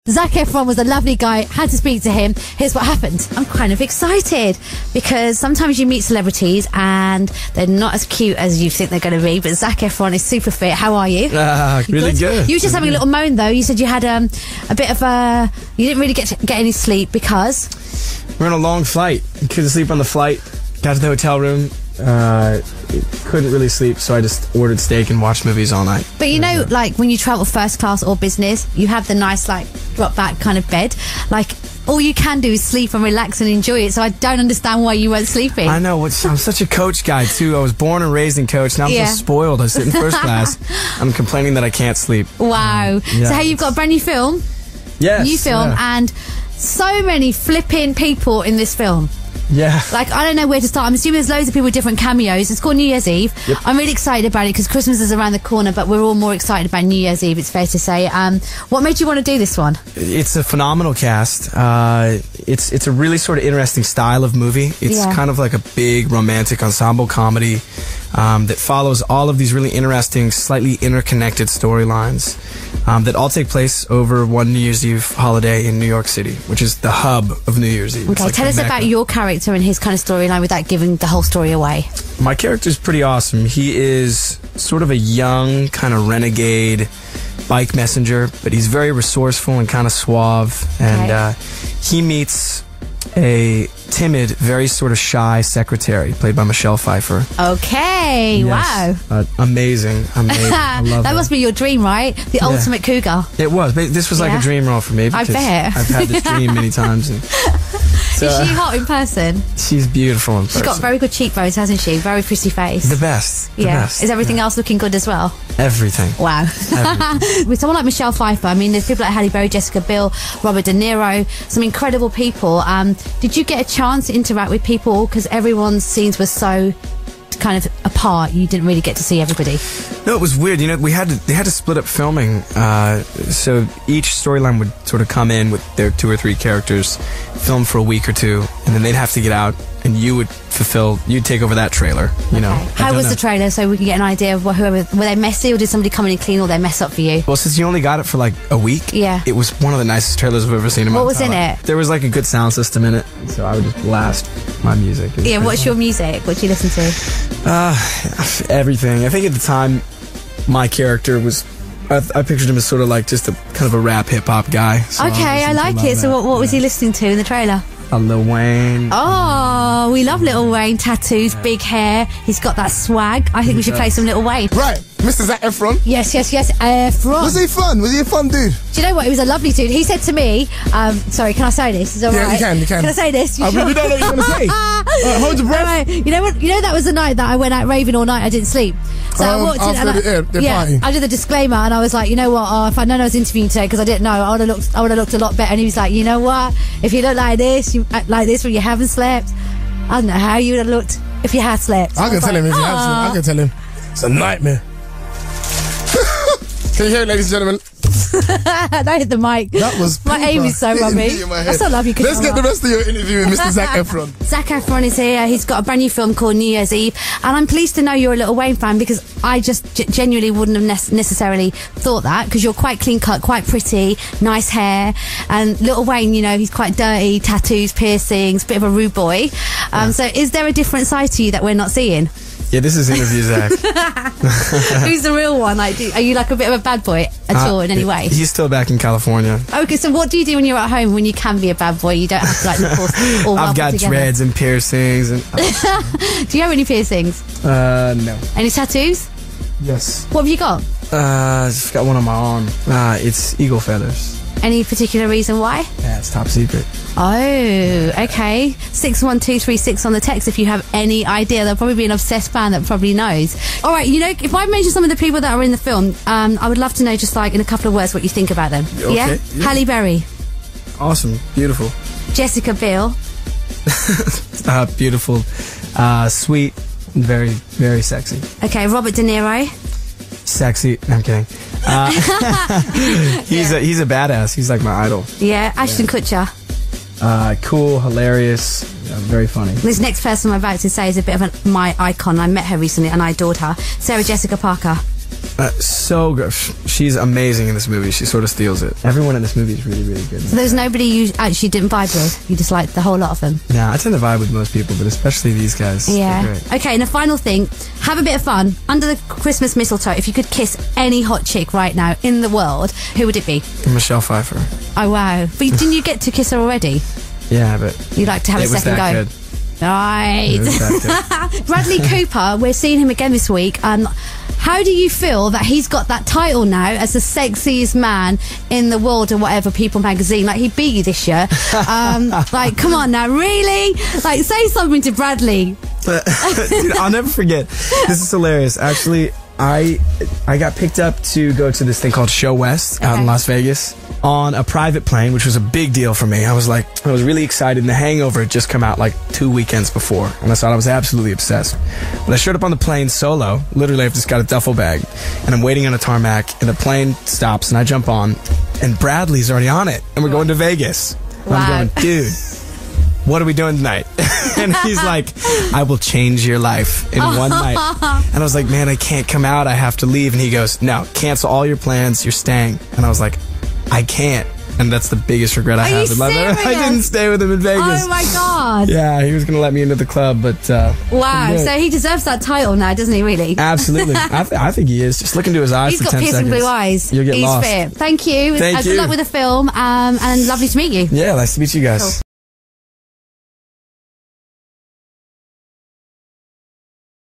Zac Efron was a lovely guy, had to speak to him. Here's what happened. I'm kind of excited because sometimes you meet celebrities and they're not as cute as you think they're going to be, but Zac Efron is super fit. How are you? Really good. You were just having a little moan though. You said you had a bit of you didn't really get any sleep because? We're on a long flight. Couldn't sleep on the flight. Got to the hotel room. Couldn't really sleep, so I just ordered steak and watched movies all night. But you know, like when you travel first class or business, you have the nice like drop back kind of bed. Like all you can do is sleep and relax and enjoy it. So I don't understand why you weren't sleeping. I know. I'm such a coach guy too. I was born and raised in coach. Now I'm so spoiled. I sit in first class. I'm complaining that I can't sleep. Wow. Yeah, so hey, you've got a brand new film. Yes. New film and so many flipping people in this film. Yeah. Like, I don't know where to start. I'm assuming there's loads of people with different cameos. It's called New Year's Eve. Yep. I'm really excited about it because Christmas is around the corner, but we're all more excited about New Year's Eve, it's fair to say. What made you want to do this one? It's a phenomenal cast. It's a really sort of interesting style of movie. It's kind of like a big romantic ensemble comedy that follows all of these really interesting, slightly interconnected storylines that all take place over one New Year's Eve holiday in New York City, which is the hub of New Year's Eve. Okay, tell us about your character and his kind of storyline without giving the whole story away. My character's pretty awesome. He is sort of a young, kind of renegade bike messenger, but he's very resourceful and kind of suave. And he meets a timid, very sort of shy secretary played by Michelle Pfeiffer. Okay, yes. wow. Amazing. I love that her. must be your dream, right? The ultimate cougar. It was. This was like a dream role for me. I bet. I've had this dream many times. And so, is she hot in person? She's beautiful in person. She's got very good cheekbones, hasn't she? Very pretty face. The best. The best. Is everything else looking good as well? Everything. Wow. Everything. With someone like Michelle Pfeiffer, I mean, there's people like Halle Berry, Jessica Biel, Robert De Niro, some incredible people. Did you get a chance to interact with people? Because everyone's scenes were so kind of apart, you didn't really get to see everybody. No, it was weird. You know, they had to split up filming, so each storyline would sort of come in with their 2 or 3 characters, film for a week or 2, and then they'd have to get out, and you'd take over that trailer, you know. How was the trailer, so we can get an idea of were they messy, or did somebody come in and clean all their mess up for you? Well, since you only got it for like a week, it was one of the nicest trailers I've ever seen in my life. What was in it? There was like a good sound system in it, so I would just blast my music. Yeah, what's your music? What do you listen to? Everything. I think at the time, my character was, I pictured him as sort of like just a kind of a rap hip-hop guy. So okay, I like it. So what was he listening to in the trailer? Lil Wayne. Oh, we love Lil Wayne. Tattoos, big hair. He's got that swag. I think we should play some Lil Wayne. Right, Mr. Zac Efron. Yes, Efron. Was he fun? Was he a fun dude? Do you know what? He was a lovely dude. He said to me, sorry, can I say this? Is it all right? Yeah, you can. Can I say this? We don't know what you're going to say. Hold your breath. Right. You know what? You know that was the night that I went out raving all night. I didn't sleep. So I walked in and I did the disclaimer and I was like, you know what? If I'd known I was interviewing today, because I didn't know, I would have looked a lot better. And he was like, you know what? If you look like this, you act like this when you haven't slept. I don't know how you would have looked if you had slept. I can tell him if you have slept. I can tell him. It's a nightmare. Can you hear it, ladies and gentlemen? That hit the mic. That was my aim is so rubbish. I still love you. Let's get the rest of your interview with Mr. Zac Efron. Zac Efron is here. He's got a brand new film called New Year's Eve, and I'm pleased to know you're a Lil Wayne fan, because I just genuinely wouldn't have necessarily thought that, because you're quite clean cut, quite pretty, nice hair, and Lil Wayne, you know, he's quite dirty, tattoos, piercings, bit of a rude boy. So is there a different side to you that we're not seeing? Yeah, this is Interview Zac. Who's the real one? Like, are you like a bit of a bad boy at all in any way? He's still back in California. Okay, so what do you do when you're at home when you can be a bad boy? You don't have to like look all I've got dreads and piercings. And do you have any piercings? No. Any tattoos? Yes. What have you got? I've got one on my arm. It's eagle feathers. Any particular reason why? Yeah, it's top secret. Oh, okay. 61236 on the text if you have any idea. There'll probably be an obsessed fan that probably knows. All right, you know, if I mention some of the people that are in the film, I would love to know, just like in a couple of words, what you think about them. Okay, yeah? Halle Berry. Awesome. Beautiful. Jessica Biel. Beautiful. Sweet. Very, very sexy. Okay, Robert De Niro. Sexy. No, I'm kidding. He's a badass. He's like my idol. Yeah, Ashton Kutcher. Cool, hilarious, very funny. This next person I'm about to say is a bit of my icon. I met her recently and I adored her. Sarah Jessica Parker. So good. She's amazing in this movie. She sort of steals it. Everyone in this movie is really, really good. So there's nobody you actually didn't vibe with? You just liked the whole lot of them? Yeah, I tend to vibe with most people, but especially these guys. Yeah. They're great. Okay, and a final thing. Have a bit of fun. Under the Christmas mistletoe, if you could kiss any hot chick right now in the world, who would it be? Michelle Pfeiffer. Oh, wow. But didn't you get to kiss her already? Yeah, but You'd like to have a second go? Good. Right. It was that good. Bradley Cooper, we're seeing him again this week. How do you feel that he's got that title now as the sexiest man in the world or whatever, People magazine? Like, he beat you this year. Like, come on now, really? Like, say something to Bradley. Dude, I'll never forget. This is hilarious. Actually, I got picked up to go to this thing called Show West out in Las Vegas on a private plane, which was a big deal for me. I was really excited, and The Hangover had just come out like 2 weekends before, and I thought I was absolutely obsessed. But I showed up on the plane solo. Literally, I've just got a duffel bag, and I'm waiting on a tarmac, and the plane stops, and I jump on, and Bradley's already on it, and we're going to Vegas. And I'm going, dude, what are we doing tonight? And he's like, I will change your life in one night. And I was like, man, I can't come out. I have to leave. And he goes, no, cancel all your plans. You're staying. And I was like, I can't. And that's the biggest regret I have in my life. I didn't stay with him in Vegas. Oh, my God. Yeah, he was going to let me into the club, but... wow, so he deserves that title now, doesn't he, really? Absolutely. I think he is. Just look into his eyes for 10 seconds. He's got piercing blue eyes. You'll get lost. He's fit. Thank you. Thank you. Good luck with the film, and lovely to meet you. Yeah, nice to meet you guys. Cool.